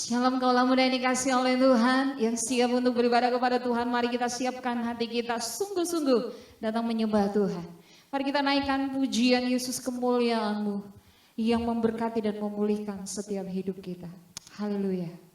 Shalom kaulah muda yang dikasih oleh Tuhan, yang siap untuk beribadah kepada Tuhan. Mari kita siapkan hati kita sungguh-sungguh datang menyembah Tuhan. Mari kita naikkan pujian Yesus kemuliaan-Mu yang memberkati dan memulihkan setiap hidup kita. Haleluya.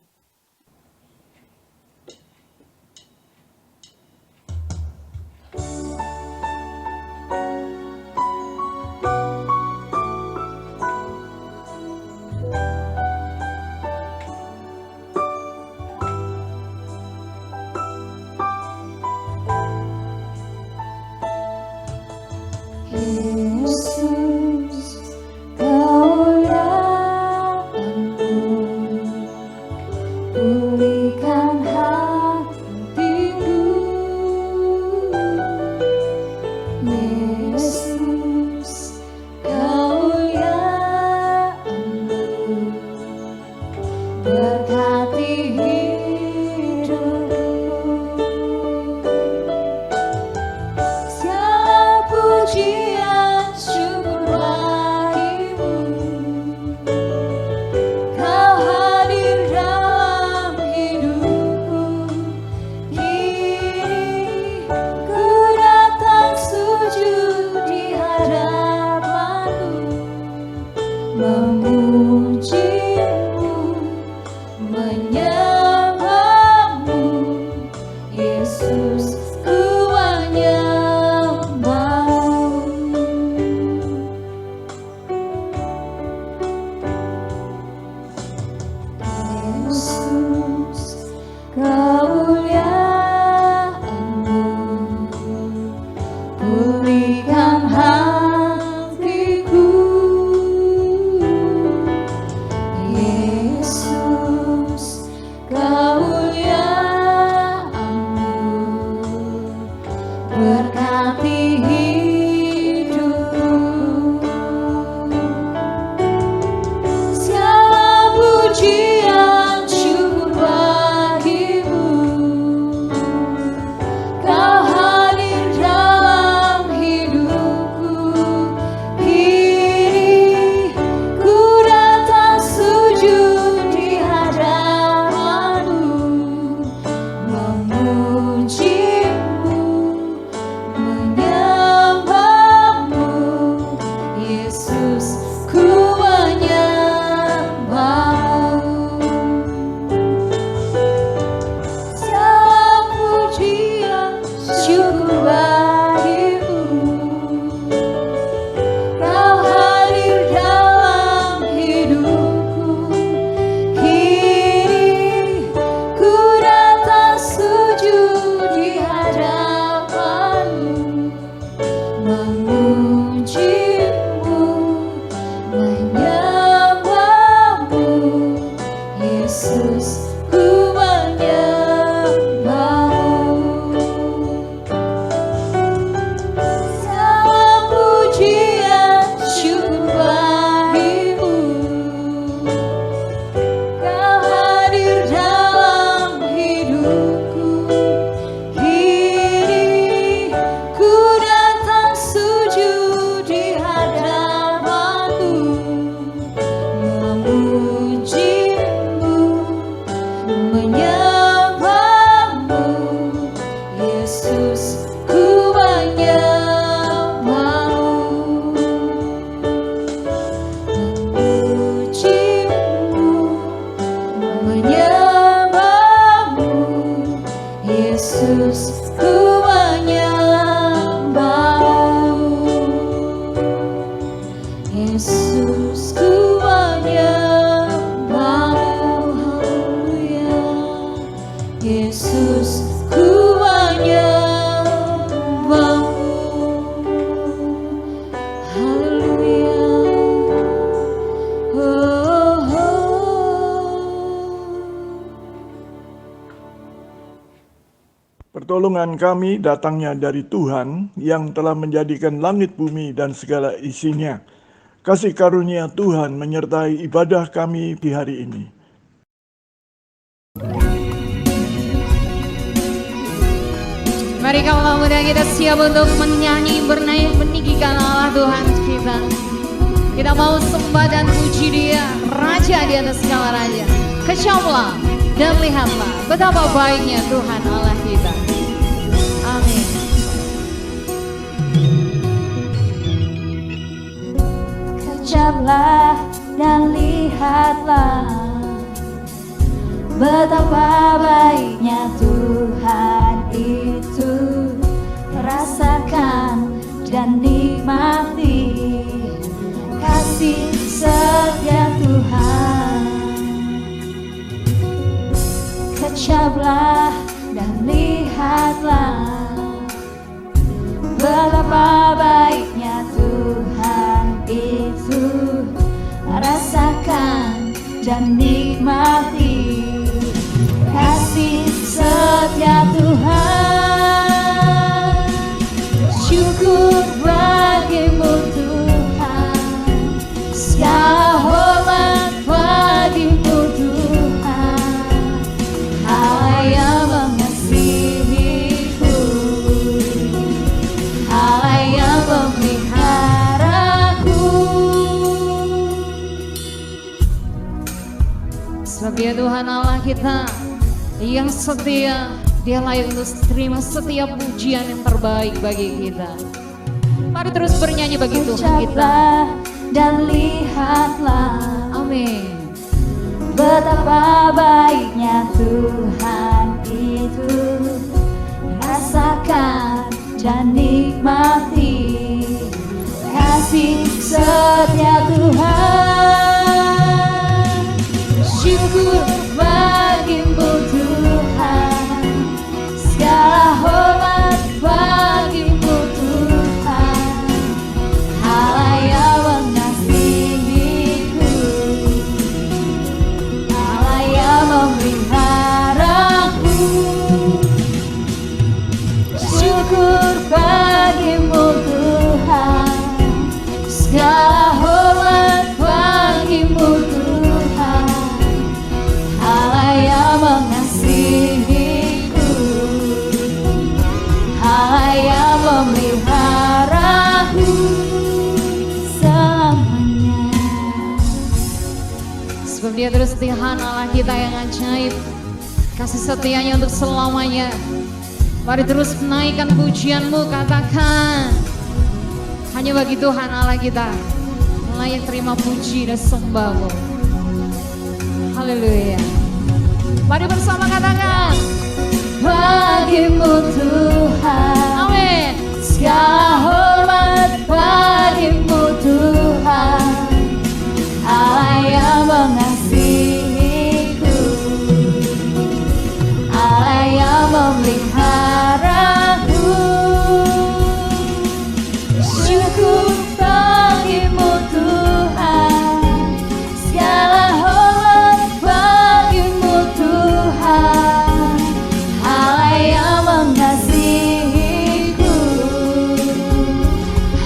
Pertolongan kami datangnya dari Tuhan yang telah menjadikan langit bumi dan segala isinya. Kasih karunia Tuhan menyertai ibadah kami di hari ini. Mari kaulah muda kita siap untuk menyanyi, bernaik, meninggikan Allah Tuhan kita. Kita mau sembah dan puji Dia, Raja di atas segala raja. Kecaplah dan lihatlah betapa baiknya Tuhan Allah kita. Amin. Kecaplah dan lihatlah betapa baiknya Tuhan itu. Rasakan dan nikmati kasih setia Tuhan. Kecaplah dan lihatlah betapa baiknya Tuhan itu. Rasakan dan nikmati kasih setia Tuhan. Syukur bagimu Tuhan, segala hormat bagimu Tuhan, Allah yang mengasihiku, Allah yang memeliharaku. Sebab Dia Tuhan Allah kita yang setia, Dia layak untuk terima setiap pujian yang terbaik bagi kita. Mari terus bernyanyi bagi Tuhan kita. Kecaplah dan lihatlah, Amin. betapa baiknya Tuhan itu. Rasakan dan nikmati kasih setia Tuhan. Syukur bagimu Tuhan, segala hormat bagimu Tuhan, Allah yang mengasihiku, Allah yang memeliharaku. Syukur bagimu Tuhan, segala hormat bagimu Tuhan, Allah yang mengasihiku, Allah yang memeliharaku selamanya. Sebab Dia terus Tuhan Allah kita yang ajaib, kasih setianya untuk selamanya. Mari terus menaikkan pujianmu, katakan hanya bagi Tuhan Allah kita layak terima puji dan sembahmu. Haleluya. Mari bersama katakan, Bagimu Tuhan, amin. segala hormat bagimu Tuhan, Allah yang mengasihiku, Allah yang memeliharaku. Syukur bagimu Tuhan, segala hormat bagimu Tuhan, Allah yang mengasihiku,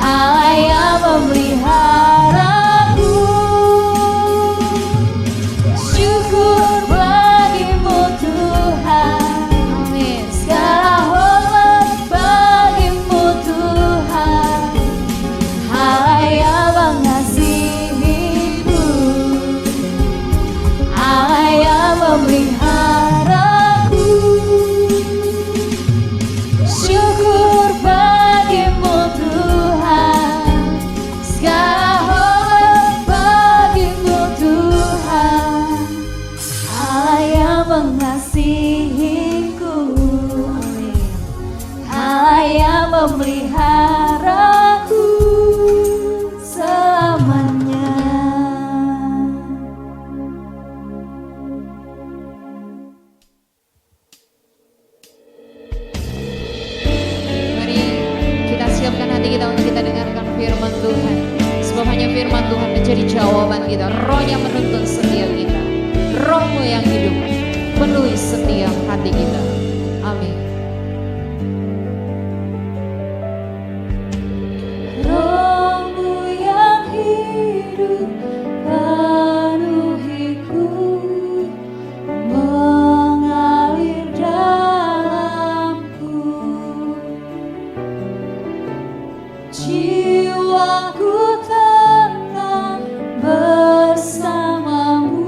Allah yang memeliharaku. Syukur bagimu Tuhan, Amin. segala hormat bagimu Tuhan, Allah yang mengasihiku, Allah yang memeliharaku. Syukur bagimu Tuhan, segala hormat bagimu Tuhan, Allah yang mengasihiku, Allah yang memeliharaku selamanya. Mari kita siapkan hati kita untuk kita dengarkan firman Tuhan. Sebab hanya firman Tuhan menjadi jawaban kita. Roh-Nya menuntun setiap kita. Roh-Mu yang hidup penuhi setiap hati kita. Amin. Roh-Mu yang hidup penuhiku, mengalir dalamku. Jiwaku tenang bersamamu,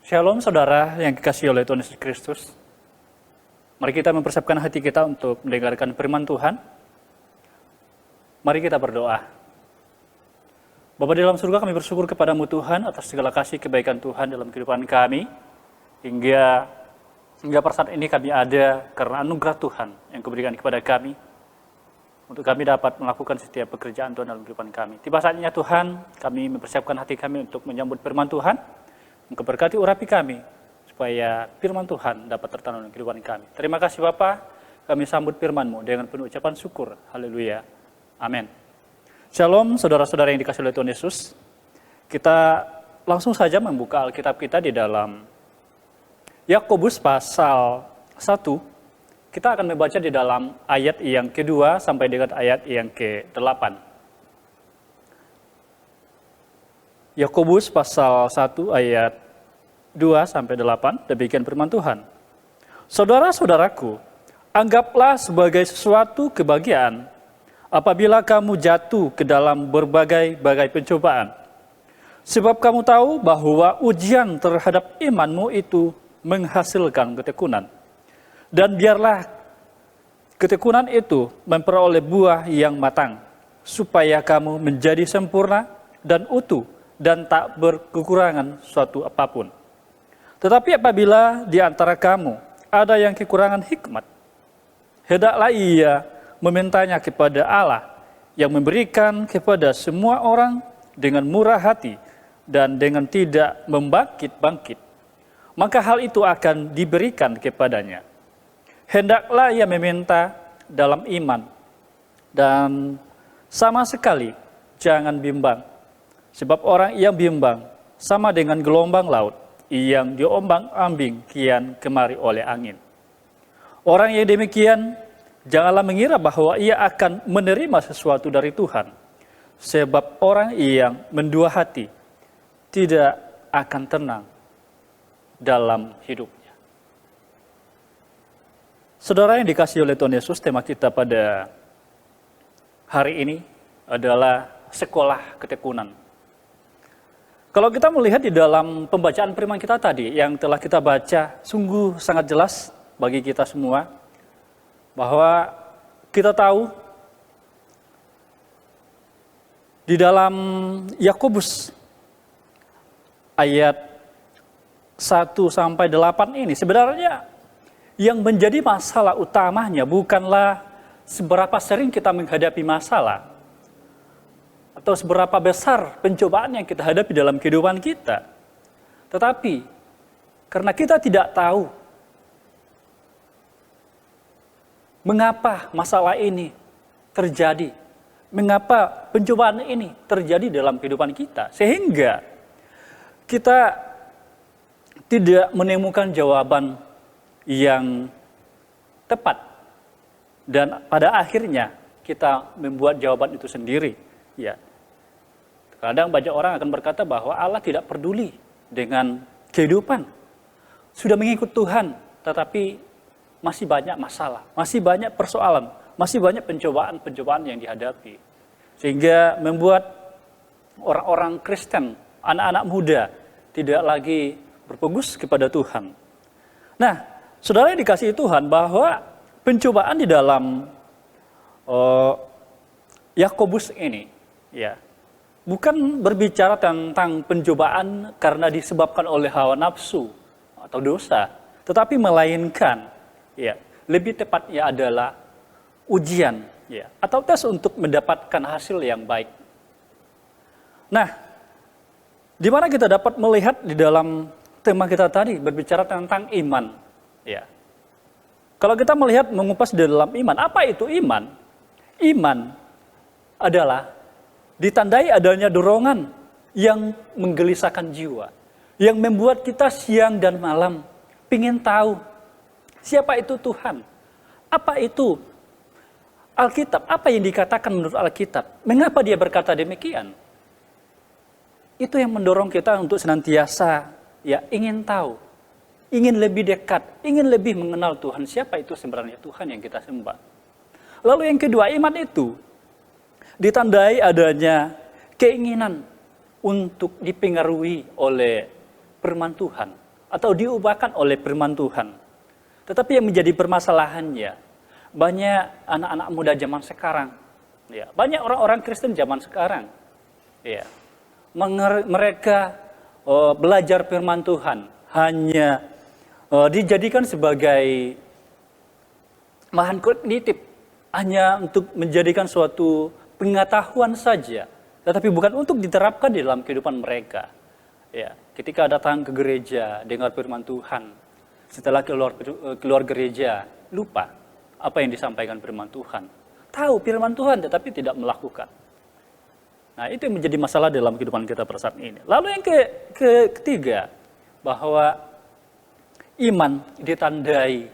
Shalom saudara yang dikasihi oleh Tuhan Yesus Kristus. Mari kita mempersiapkan hati kita untuk mendengarkan firman Tuhan. Mari kita berdoa. Bapa di dalam surga, kami bersyukur kepadamu Tuhan atas segala kasih kebaikan Tuhan dalam kehidupan kami. Hingga per saat ini kami ada karena anugerah Tuhan yang Kau berikan kepada kami. Untuk kami dapat melakukan setiap pekerjaan Tuhan dalam kehidupan kami. Tiba saatnya Tuhan, kami mempersiapkan hati kami untuk menyambut firman Tuhan. Engkau berkati urapi kami, supaya firman Tuhan dapat tertanam dalam kehidupan kami. Terima kasih Bapa, kami sambut firman-Mu dengan penuh ucapan syukur. Haleluya. Amin. Shalom saudara-saudara yang dikasihi oleh Tuhan Yesus. Kita langsung saja membuka Alkitab kita di dalam Yakobus pasal 1. Kita akan membaca di dalam ayat yang kedua sampai dengan ayat yang ke-8. Yakobus pasal 1 ayat 2 sampai 8, demikian firman Tuhan. Saudara-saudaraku, anggaplah sebagai sesuatu kebahagiaan apabila kamu jatuh ke dalam berbagai-bagai pencobaan. Sebab kamu tahu bahwa ujian terhadap imanmu itu menghasilkan ketekunan. Dan biarlah ketekunan itu memperoleh buah yang matang, supaya kamu menjadi sempurna dan utuh, dan tak berkekurangan suatu apapun. Tetapi apabila di antara kamu ada yang kekurangan hikmat, hendaklah ia memintanya kepada Allah yang memberikan kepada semua orang dengan murah hati dan dengan tidak membangkit-bangkit. Maka hal itu akan diberikan kepadanya. Hendaklah ia meminta dalam iman dan sama sekali jangan bimbang. Sebab orang yang bimbang sama dengan gelombang laut yang diombang-ambing kian kemari oleh angin. Orang yang demikian janganlah mengira bahwa ia akan menerima sesuatu dari Tuhan. Sebab orang yang mendua hati tidak akan tenang dalam hidupnya. Saudara yang dikasihi oleh Tuhan Yesus, tema kita pada hari ini adalah sekolah ketekunan. Kalau kita melihat di dalam pembacaan firman kita tadi yang telah kita baca, sungguh sangat jelas bagi kita semua bahwa kita tahu di dalam Yakobus ayat 1 sampai 8 ini sebenarnya yang menjadi masalah utamanya bukanlah seberapa sering kita menghadapi masalah atau seberapa besar pencobaan yang kita hadapi dalam kehidupan kita. Tetapi, karena kita tidak tahu mengapa masalah ini terjadi, mengapa pencobaan ini terjadi dalam kehidupan kita, sehingga kita tidak menemukan jawaban yang tepat. Dan pada akhirnya kita membuat jawaban itu sendiri. Ya. Kadang banyak orang akan berkata bahwa Allah tidak peduli dengan kehidupan. Sudah mengikut Tuhan, tetapi masih banyak masalah, masih banyak persoalan, masih banyak pencobaan-pencobaan yang dihadapi. Sehingga membuat orang-orang Kristen, anak-anak muda, tidak lagi berfokus kepada Tuhan. Nah, saudara yang dikasihi Tuhan, bahwa pencobaan di dalam Yakobus ini, ya, bukan berbicara tentang pencobaan karena disebabkan oleh hawa nafsu atau dosa, tetapi melainkan, ya, lebih tepatnya adalah ujian, ya, atau tes untuk mendapatkan hasil yang baik. Nah, di mana kita dapat melihat di dalam tema kita tadi berbicara tentang iman, ya. Kalau kita melihat mengupas di dalam iman, apa itu iman? Iman adalah ditandai adanya dorongan yang menggelisahkan jiwa, yang membuat kita siang dan malam ingin tahu siapa itu Tuhan, apa itu Alkitab, apa yang dikatakan menurut Alkitab, mengapa dia berkata demikian. Itu yang mendorong kita untuk senantiasa ya ingin tahu, ingin lebih dekat, ingin lebih mengenal Tuhan, siapa itu sebenarnya Tuhan yang kita sembah. Lalu yang kedua, iman itu ditandai adanya keinginan untuk dipengaruhi oleh firman Tuhan, atau diubahkan oleh firman Tuhan. Tetapi yang menjadi permasalahannya, banyak anak-anak muda zaman sekarang, ya, banyak orang-orang Kristen zaman sekarang, ya, mereka belajar firman Tuhan hanya dijadikan sebagai bahan kognitif, hanya untuk menjadikan suatu pengetahuan saja, tetapi bukan untuk diterapkan di dalam kehidupan mereka. Ya, ketika datang ke gereja dengar firman Tuhan, setelah keluar gereja lupa apa yang disampaikan firman Tuhan. Tahu firman Tuhan tetapi tidak melakukan. Nah, itu yang menjadi masalah dalam kehidupan kita pada saat ini. Lalu yang ketiga, bahwa iman ditandai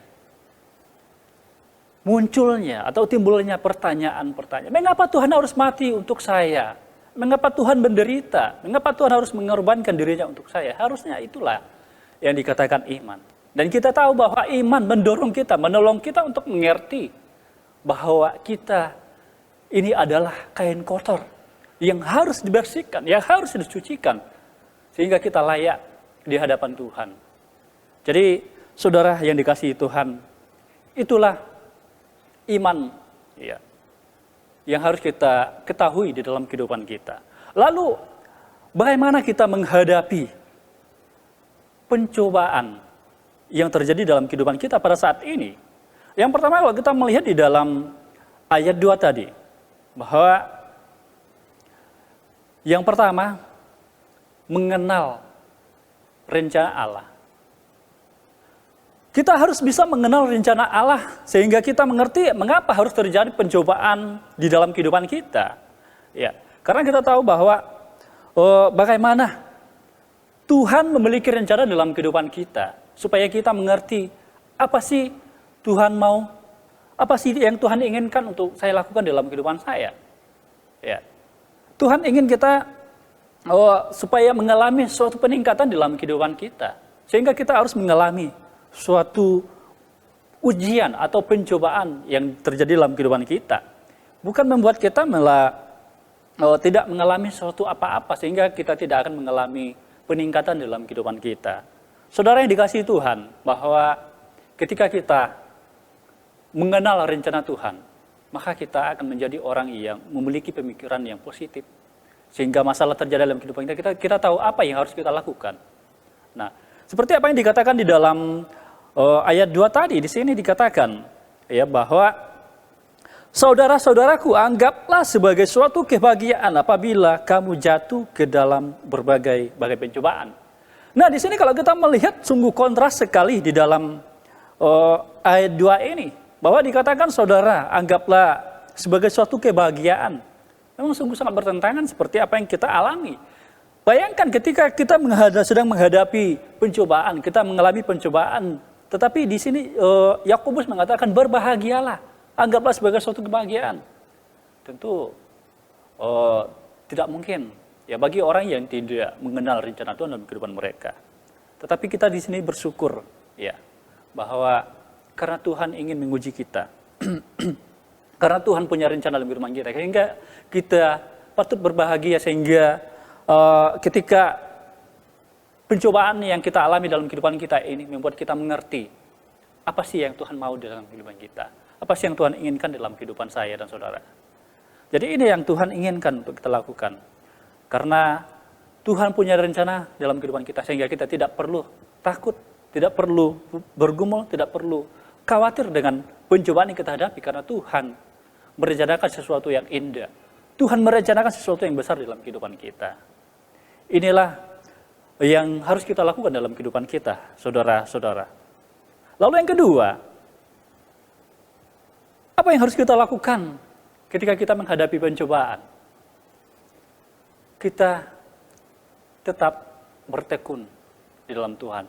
munculnya atau timbulnya pertanyaan-pertanyaan. Mengapa Tuhan harus mati untuk saya? Mengapa Tuhan menderita? Mengapa Tuhan harus mengorbankan dirinya untuk saya? Harusnya itulah yang dikatakan iman. Dan kita tahu bahwa iman mendorong kita, menolong kita untuk mengerti bahwa kita ini adalah kain kotor yang harus dibersihkan, yang harus dicucikan, sehingga kita layak di hadapan Tuhan. Jadi, saudara yang dikasihi Tuhan, itulah iman, ya, yang harus kita ketahui di dalam kehidupan kita. Lalu, bagaimana kita menghadapi pencobaan yang terjadi dalam kehidupan kita pada saat ini? Yang pertama, kalau kita melihat di dalam ayat 2 tadi, bahwa yang pertama, mengenal rencana Allah. Kita harus bisa mengenal rencana Allah sehingga kita mengerti mengapa harus terjadi pencobaan di dalam kehidupan kita. Ya, karena kita tahu bahwa bagaimana Tuhan memiliki rencana dalam kehidupan kita supaya kita mengerti apa sih Tuhan mau, apa sih yang Tuhan inginkan untuk saya lakukan dalam kehidupan saya. Ya, Tuhan ingin kita supaya mengalami suatu peningkatan dalam kehidupan kita, sehingga kita harus mengalami suatu ujian atau pencobaan yang terjadi dalam kehidupan kita. Bukan membuat kita malah tidak mengalami suatu apa-apa sehingga kita tidak akan mengalami peningkatan dalam kehidupan kita. Saudara yang dikasihi Tuhan, bahwa ketika kita mengenal rencana Tuhan, maka kita akan menjadi orang yang memiliki pemikiran yang positif. Sehingga masalah terjadi dalam kehidupan kita tahu apa yang harus kita lakukan. Nah, seperti apa yang dikatakan di dalam ayat 2 tadi, di sini dikatakan ya bahwa saudara-saudaraku, anggaplah sebagai suatu kebahagiaan apabila kamu jatuh ke dalam berbagai pencobaan. Nah, di sini kalau kita melihat sungguh kontras sekali di dalam ayat 2 ini, bahwa dikatakan saudara, anggaplah sebagai suatu kebahagiaan. Memang sungguh sangat bertentangan seperti apa yang kita alami. Bayangkan ketika kita sedang menghadapi pencobaan, kita mengalami pencobaan, tetapi di sini Yakobus mengatakan berbahagialah, anggaplah sebagai suatu kebahagiaan. Tentu tidak mungkin ya bagi orang yang tidak mengenal rencana Tuhan dalam kehidupan mereka. Tetapi kita di sini bersyukur ya bahwa karena Tuhan ingin menguji kita, karena Tuhan punya rencana dalam kehidupan kita, sehingga kita patut berbahagia sehingga ketika pencobaan yang kita alami dalam kehidupan kita ini membuat kita mengerti apa sih yang Tuhan mau dalam kehidupan kita, apa sih yang Tuhan inginkan dalam kehidupan saya dan saudara. Jadi ini yang Tuhan inginkan untuk kita lakukan, karena Tuhan punya rencana dalam kehidupan kita sehingga kita tidak perlu takut, tidak perlu bergumul, tidak perlu khawatir dengan pencobaan yang kita hadapi, karena Tuhan merencanakan sesuatu yang indah. Tuhan merencanakan sesuatu yang besar dalam kehidupan kita. Inilah yang harus kita lakukan dalam kehidupan kita, saudara-saudara. Lalu yang kedua, apa yang harus kita lakukan ketika kita menghadapi pencobaan? Kita tetap bertekun di dalam Tuhan.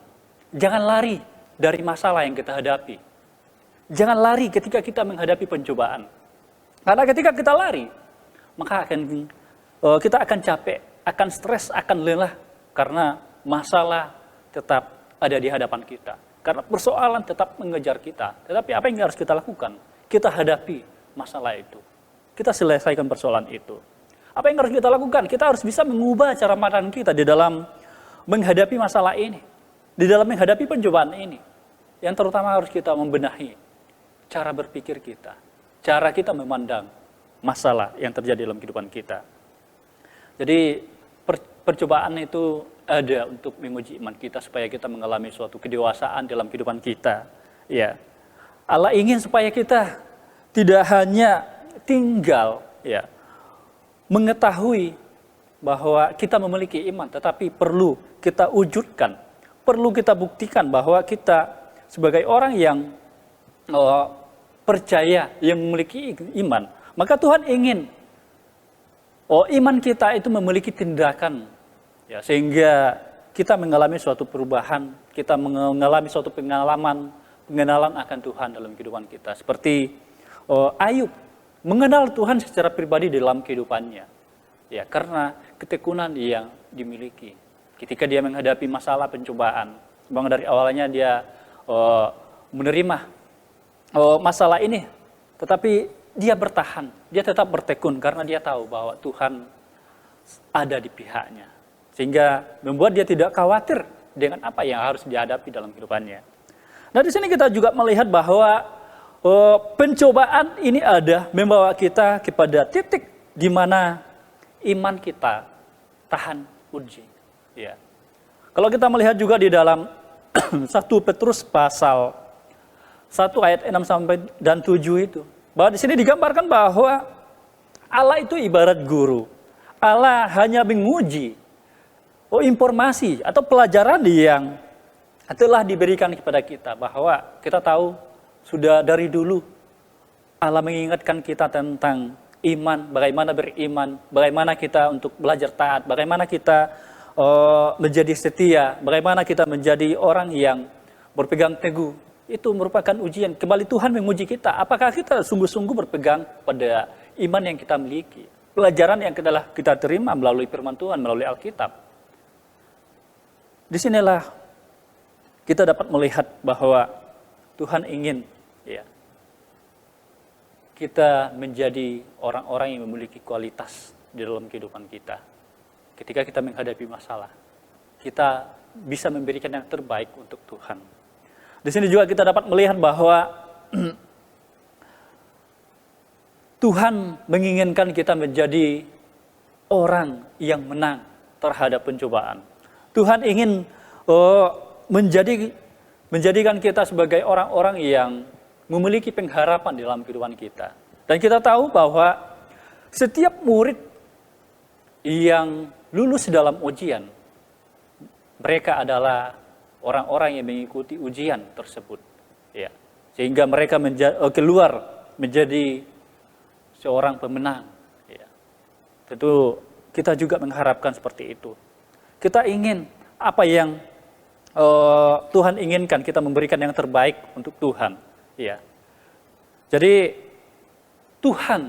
Jangan lari dari masalah yang kita hadapi. Jangan lari ketika kita menghadapi pencobaan. Karena ketika kita lari, maka kita akan capek, akan stres, akan lelah. Karena masalah tetap ada di hadapan kita. Karena persoalan tetap mengejar kita. Tetapi apa yang harus kita lakukan? Kita hadapi masalah itu. Kita selesaikan persoalan itu. Apa yang harus kita lakukan? Kita harus bisa mengubah cara pandang kita di dalam menghadapi masalah ini. di dalam menghadapi pencobaan ini, yang terutama harus kita membenahi cara berpikir kita, cara kita memandang masalah yang terjadi dalam kehidupan kita. Jadi percobaan itu ada untuk menguji iman kita supaya kita mengalami suatu kedewasaan dalam kehidupan kita. Ya, Allah ingin supaya kita tidak hanya tinggal mengetahui bahwa kita memiliki iman, tetapi perlu kita wujudkan, perlu kita buktikan bahwa kita sebagai orang yang percaya, yang memiliki iman. Maka Tuhan ingin iman kita itu memiliki tindakan, sehingga kita mengalami suatu perubahan, kita mengalami suatu pengenalan akan Tuhan dalam kehidupan kita. Seperti Ayub mengenal Tuhan secara pribadi dalam kehidupannya, karena ketekunan yang dimiliki. Ketika dia menghadapi masalah pencobaan, memang dari awalnya dia menerima masalah ini, tetapi dia bertahan, dia tetap bertekun karena dia tahu bahwa Tuhan ada di pihaknya, sehingga membuat dia tidak khawatir dengan apa yang harus dihadapi dalam kehidupannya. Nah, di sini kita juga melihat bahwa pencobaan ini ada membawa kita kepada titik di mana iman kita tahan uji. Kalau kita melihat juga di dalam 1 Petrus pasal 1 ayat 6 sampai dan 7 itu, bahwa di sini digambarkan bahwa Allah itu ibarat guru. Allah hanya menguji informasi atau pelajaran yang telah diberikan kepada kita, bahwa kita tahu sudah dari dulu Allah mengingatkan kita tentang iman, bagaimana beriman, bagaimana kita untuk belajar taat, bagaimana kita menjadi setia, bagaimana kita menjadi orang yang berpegang teguh. Itu merupakan ujian. Kembali Tuhan menguji kita, apakah kita sungguh-sungguh berpegang pada iman yang kita miliki, pelajaran yang kita terima melalui firman Tuhan, melalui Alkitab. Disinilah kita dapat melihat bahwa Tuhan ingin kita menjadi orang-orang yang memiliki kualitas di dalam kehidupan kita. Ketika kita menghadapi masalah, kita bisa memberikan yang terbaik untuk Tuhan. Di sini juga kita dapat melihat bahwa Tuhan menginginkan kita menjadi orang yang menang terhadap pencobaan. Tuhan ingin menjadikan kita sebagai orang-orang yang memiliki pengharapan dalam kehidupan kita. Dan kita tahu bahwa setiap murid yang lulus dalam ujian, mereka adalah orang-orang yang mengikuti ujian tersebut. Sehingga mereka keluar menjadi seorang pemenang. Tentu kita juga mengharapkan seperti itu. Kita ingin apa yang Tuhan inginkan, kita memberikan yang terbaik untuk Tuhan. Jadi Tuhan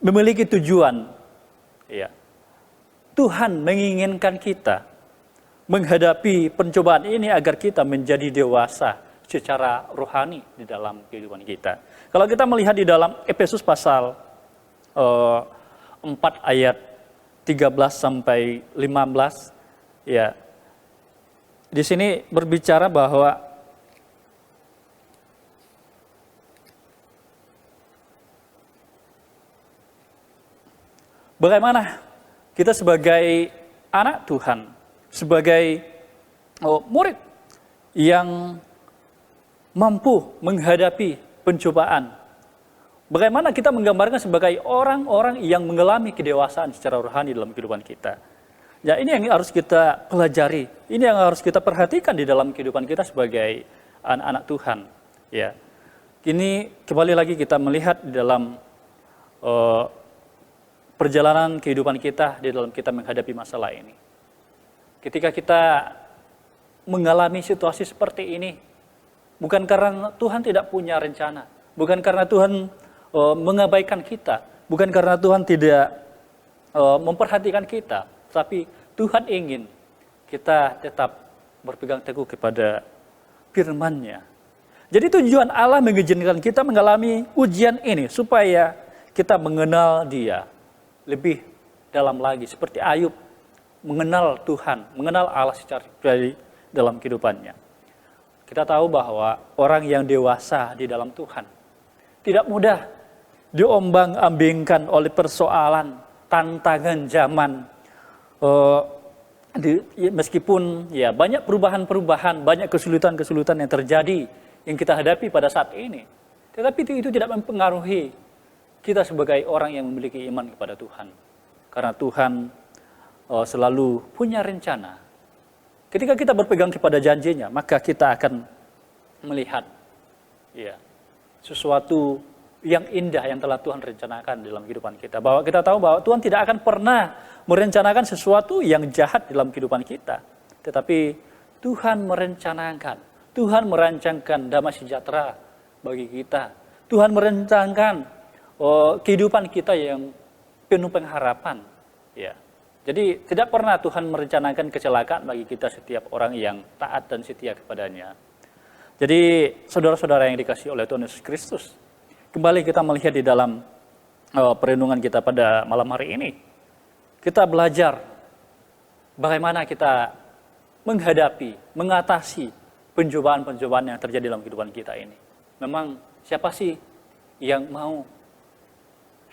memiliki tujuan. Tuhan menginginkan kita menghadapi pencobaan ini agar kita menjadi dewasa secara rohani di dalam kehidupan kita. Kalau kita melihat di dalam Efesus pasal 4 ayat 13 sampai 15, di sini berbicara bahwa bagaimana kita sebagai anak Tuhan, sebagai murid yang mampu menghadapi pencobaan. Bagaimana kita menggambarkan sebagai orang-orang yang mengalami kedewasaan secara rohani dalam kehidupan kita. Ini yang harus kita pelajari, ini yang harus kita perhatikan di dalam kehidupan kita sebagai anak-anak Tuhan. Ini kembali lagi kita melihat di dalam perjalanan kehidupan kita di dalam kita menghadapi masalah ini. Ketika kita mengalami situasi seperti ini, bukan karena Tuhan tidak punya rencana, bukan karena Tuhan mengabaikan kita, bukan karena Tuhan tidak memperhatikan kita, tapi Tuhan ingin kita tetap berpegang teguh kepada firman-Nya. Jadi tujuan Allah mengizinkan kita mengalami ujian ini supaya kita mengenal Dia lebih dalam lagi, seperti Ayub mengenal Tuhan, mengenal Allah secara pribadi, dalam kehidupannya. Kita tahu bahwa orang yang dewasa di dalam Tuhan tidak mudah diombang-ambingkan oleh persoalan, tantangan zaman. Meskipun ya banyak perubahan-perubahan, banyak kesulitan-kesulitan yang terjadi yang kita hadapi pada saat ini. Tetapi itu tidak mempengaruhi kita sebagai orang yang memiliki iman kepada Tuhan. Karena Tuhan selalu punya rencana. Ketika kita berpegang kepada janjinya, maka kita akan melihat ya, sesuatu yang indah yang telah Tuhan rencanakan dalam kehidupan kita. Bahwa kita tahu bahwa Tuhan tidak akan pernah merencanakan sesuatu yang jahat dalam kehidupan kita. Tetapi Tuhan merencanakan, Tuhan merancangkan damai sejahtera bagi kita. Tuhan merencanakan kehidupan kita yang penuh pengharapan. Ya. Jadi tidak pernah Tuhan merencanakan kecelakaan bagi kita setiap orang yang taat dan setia kepadanya. Jadi saudara-saudara yang dikasihi oleh Tuhan Yesus Kristus, kembali kita melihat di dalam perenungan kita pada malam hari ini. Kita belajar bagaimana kita menghadapi, mengatasi pencobaan-pencobaan yang terjadi dalam kehidupan kita ini. Memang siapa sih yang mau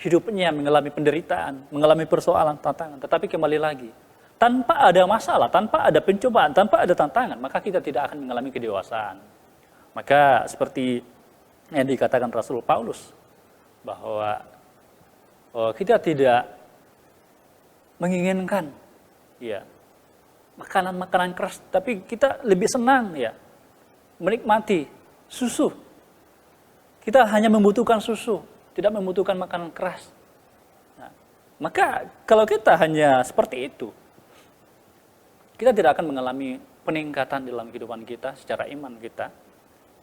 hidupnya mengalami penderitaan, mengalami persoalan, tantangan. Tetapi kembali lagi, tanpa ada masalah, tanpa ada pencobaan, tanpa ada tantangan, maka kita tidak akan mengalami kedewasaan. Maka seperti yang dikatakan Rasul Paulus, bahwa kita tidak menginginkan ya makanan-makanan keras, tapi kita lebih senang ya menikmati susu. Kita hanya membutuhkan susu, tidak membutuhkan makanan keras. Nah, maka kalau kita hanya seperti itu, kita tidak akan mengalami peningkatan dalam kehidupan kita secara iman kita.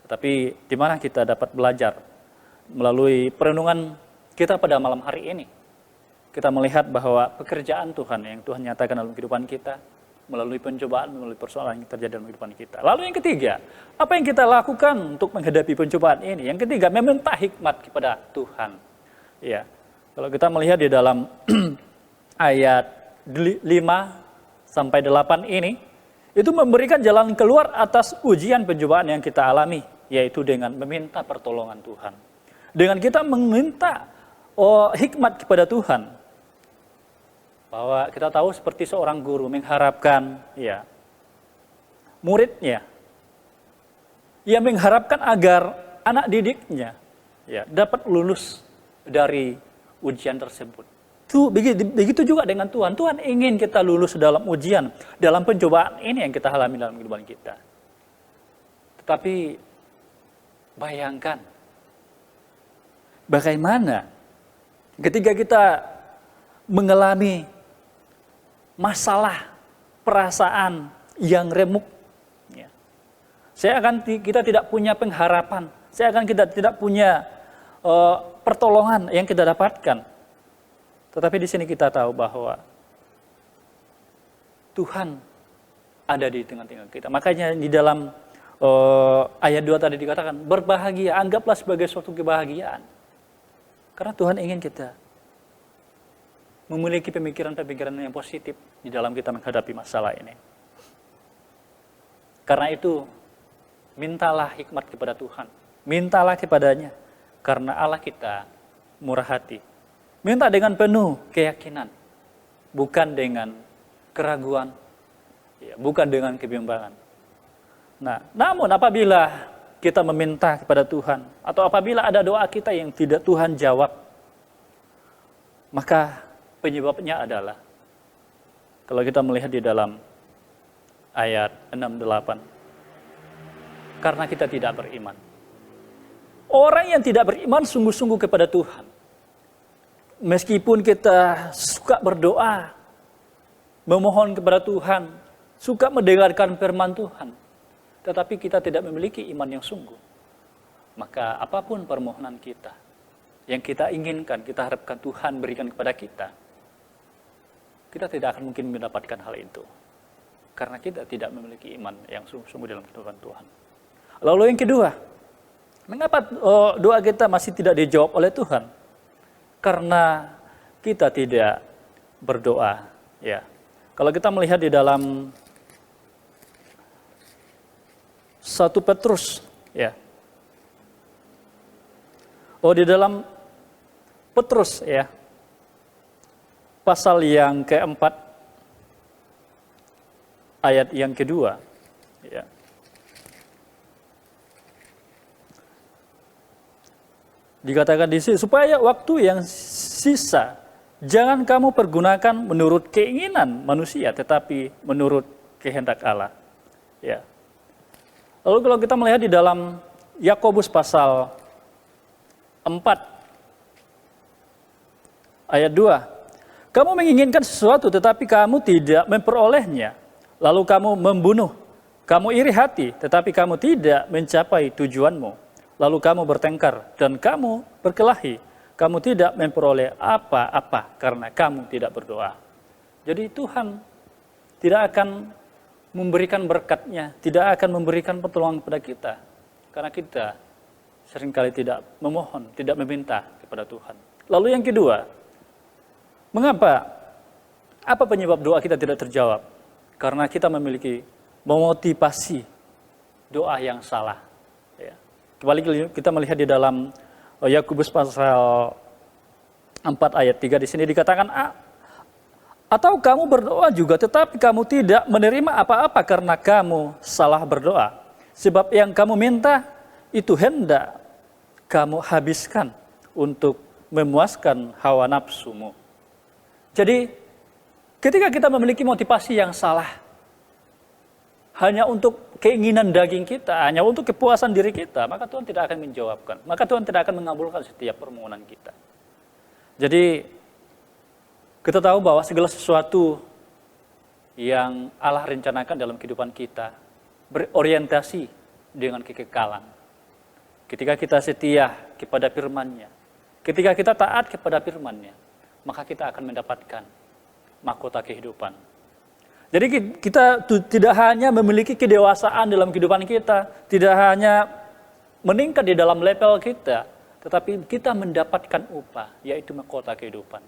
Tetapi di mana kita dapat belajar melalui perenungan kita pada malam hari ini. Kita melihat bahwa pekerjaan Tuhan yang Tuhan nyatakan dalam kehidupan kita, melalui pencobaan, melalui persoalan yang terjadi dalam kehidupan kita. Lalu yang ketiga, apa yang kita lakukan untuk menghadapi pencobaan ini? Yang ketiga, meminta hikmat kepada Tuhan. Ya, kalau kita melihat di dalam ayat 5 sampai 8 ini, itu memberikan jalan keluar atas ujian pencobaan yang kita alami, yaitu dengan meminta pertolongan Tuhan. Dengan kita meminta hikmat kepada Tuhan. Bahwa kita tahu seperti seorang guru mengharapkan ya muridnya, ia mengharapkan agar anak didiknya ya dapat lulus dari ujian tersebut. Begitu juga dengan Tuhan. Tuhan ingin kita lulus dalam ujian, dalam pencobaan ini yang kita alami dalam kehidupan kita. Tetapi bayangkan bagaimana ketika kita mengalami masalah perasaan yang remuk, ya. Kita tidak punya pengharapan, kita tidak punya pertolongan yang kita dapatkan. Tetapi di sini kita tahu bahwa Tuhan ada di tengah-tengah kita. Makanya di dalam ayat 2 tadi dikatakan, berbahagia, anggaplah sebagai suatu kebahagiaan. Karena Tuhan ingin kita memiliki pemikiran-pemikiran yang positif di dalam kita menghadapi masalah ini. Karena itu, mintalah hikmat kepada Tuhan. Mintalah kepadanya. Karena Allah kita murah hati. Minta dengan penuh keyakinan. Bukan dengan keraguan. Ya, bukan dengan kebimbangan. Nah, namun apabila kita meminta kepada Tuhan, atau apabila ada doa kita yang tidak Tuhan jawab, maka penyebabnya adalah, kalau kita melihat di dalam ayat 6-8, karena kita tidak beriman. Orang yang tidak beriman sungguh-sungguh kepada Tuhan. Meskipun kita suka berdoa, memohon kepada Tuhan, suka mendengarkan firman Tuhan, tetapi kita tidak memiliki iman yang sungguh, maka apapun permohonan kita, yang kita inginkan, kita harapkan Tuhan berikan kepada kita, kita tidak akan mungkin mendapatkan hal itu. Karena kita tidak memiliki iman yang sungguh-sungguh dalam kehidupan Tuhan. Lalu yang kedua, mengapa doa kita masih tidak dijawab oleh Tuhan? Karena kita tidak berdoa. Ya. Kalau kita melihat di dalam 1 Petrus ya. Oh, di dalam Petrus ya. Pasal yang keempat ayat yang kedua ya. Dikatakan di sini, supaya waktu yang sisa jangan kamu pergunakan menurut keinginan manusia, tetapi menurut kehendak Allah. Ya. Lalu kalau kita melihat di dalam Yakobus pasal 4 ayat 2, kamu menginginkan sesuatu tetapi kamu tidak memperolehnya, lalu kamu membunuh, kamu iri hati tetapi kamu tidak mencapai tujuanmu. Lalu kamu bertengkar dan kamu berkelahi. Kamu tidak memperoleh apa-apa karena kamu tidak berdoa. Jadi Tuhan tidak akan memberikan berkat-Nya, tidak akan memberikan pertolongan kepada kita. Karena kita seringkali tidak memohon, tidak meminta kepada Tuhan. Lalu yang kedua, mengapa? Apa penyebab doa kita tidak terjawab? Karena kita memiliki memotivasi doa yang salah. Kembali kita melihat di dalam Yakobus pasal 4 ayat 3 di sini dikatakan, atau kamu berdoa juga tetapi kamu tidak menerima apa-apa karena kamu salah berdoa. Sebab yang kamu minta itu hendak kamu habiskan untuk memuaskan hawa nafsumu. Jadi ketika kita memiliki motivasi yang salah, hanya untuk keinginan daging kita, hanya untuk kepuasan diri kita, maka Tuhan tidak akan menjawabkan. Maka Tuhan tidak akan mengabulkan setiap permohonan kita. Jadi, kita tahu bahwa segala sesuatu yang Allah rencanakan dalam kehidupan kita berorientasi dengan kekekalan. Ketika kita setia kepada firman-Nya, ketika kita taat kepada firman-Nya, maka kita akan mendapatkan mahkota kehidupan. Jadi kita tidak hanya memiliki kedewasaan dalam kehidupan kita, tidak hanya meningkat di dalam level kita, tetapi kita mendapatkan upah, yaitu mahkota kehidupan.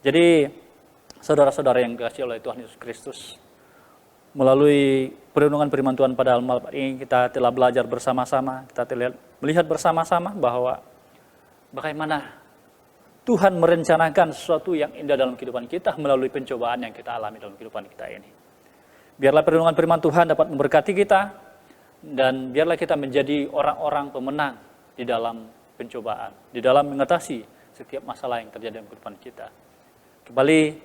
Jadi saudara-saudara yang dikasihi oleh Tuhan Yesus Kristus, melalui perenungan firman Tuhan pada malam ini kita telah belajar bersama-sama, kita telah melihat bersama-sama bahwa bagaimana Tuhan merencanakan sesuatu yang indah dalam kehidupan kita melalui pencobaan yang kita alami dalam kehidupan kita ini. Biarlah perenungan firman Tuhan dapat memberkati kita, dan biarlah kita menjadi orang-orang pemenang di dalam pencobaan, di dalam mengatasi setiap masalah yang terjadi dalam kehidupan kita. Kembali,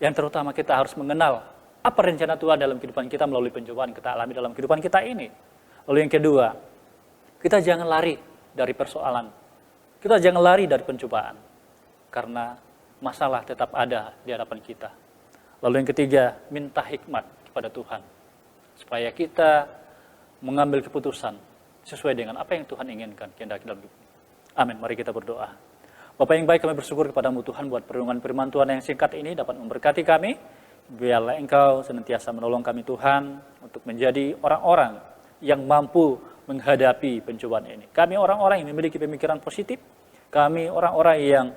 yang terutama kita harus mengenal apa rencana Tuhan dalam kehidupan kita melalui pencobaan yang kita alami dalam kehidupan kita ini. Lalu yang kedua, kita jangan lari dari persoalan, kita jangan lari dari pencobaan. Karena masalah tetap ada di hadapan kita. Lalu yang ketiga, minta hikmat kepada Tuhan. Supaya kita mengambil keputusan sesuai dengan apa yang Tuhan inginkan. Amin, mari kita berdoa. Bapa yang baik, kami bersyukur kepadamu Tuhan buat perenungan firman Tuhan yang singkat ini dapat memberkati kami. Biarlah Engkau senantiasa menolong kami Tuhan untuk menjadi orang-orang yang mampu menghadapi pencobaan ini. Kami orang-orang yang memiliki pemikiran positif. Kami orang-orang yang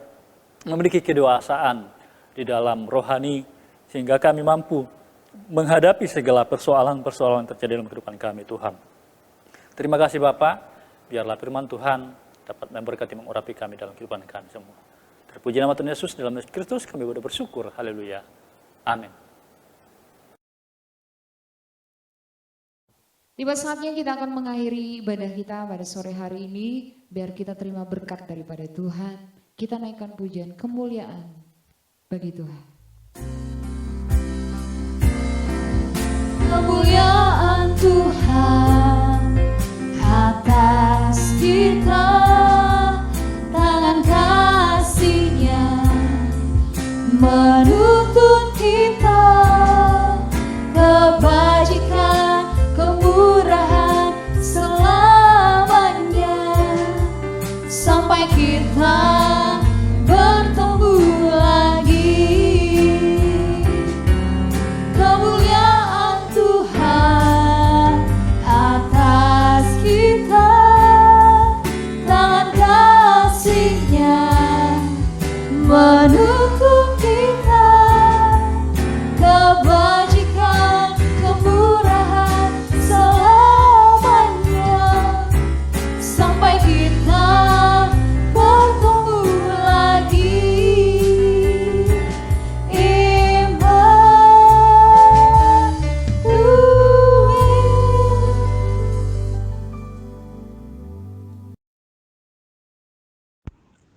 memiliki kedewasaan di dalam rohani, sehingga kami mampu menghadapi segala persoalan-persoalan yang terjadi dalam kehidupan kami, Tuhan. Terima kasih Bapa, biarlah firman Tuhan dapat memberkati mengurapi kami dalam kehidupan kami semua. Terpuji nama Tuhan Yesus, dalam Yesus Kristus kami bersyukur, haleluya, amin. Tiba saatnya kita akan mengakhiri ibadah kita pada sore hari ini, biar kita terima berkat daripada Tuhan. Kita naikkan pujian kemuliaan bagi Tuhan. Kemuliaan Tuhan atas kita, tangan kasih-Nya menuntun kita, kebajikan, kemurahan selamanya, sampai kita bertemu lagi.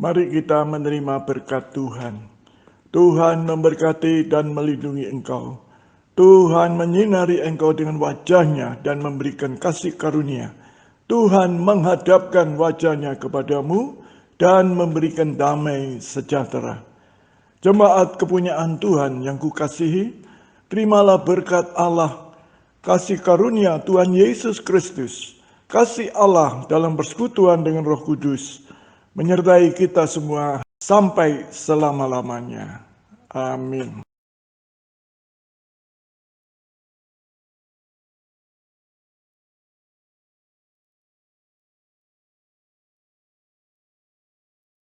Mari kita menerima berkat Tuhan. Tuhan memberkati dan melindungi engkau. Tuhan menyinari engkau dengan wajah-Nya dan memberikan kasih karunia. Tuhan menghadapkan wajah-Nya kepadamu dan memberikan damai sejahtera. Jemaat kepunyaan Tuhan yang kukasihi, terimalah berkat Allah, kasih karunia Tuhan Yesus Kristus, kasih Allah dalam persekutuan dengan Roh Kudus, menyertai kita semua sampai selama-lamanya. Amin.